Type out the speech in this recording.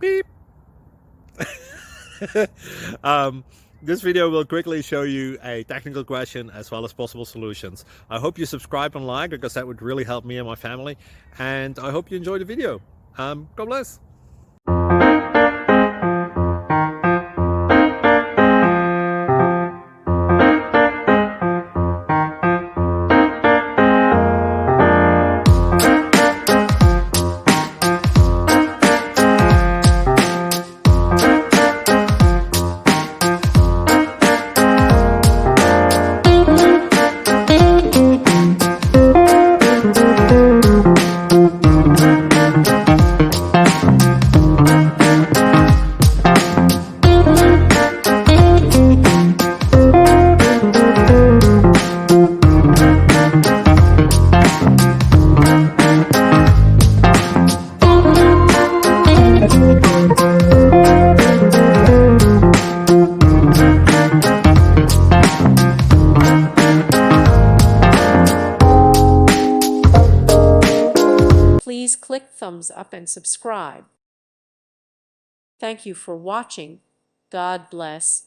Beep. um, this video will quickly show you a technical question as well as possible solutions. I hope you subscribe and like, because that would really help me and my family. And I hope you enjoy the video. God bless. Please click thumbs up and subscribe. Thank you for watching. God bless.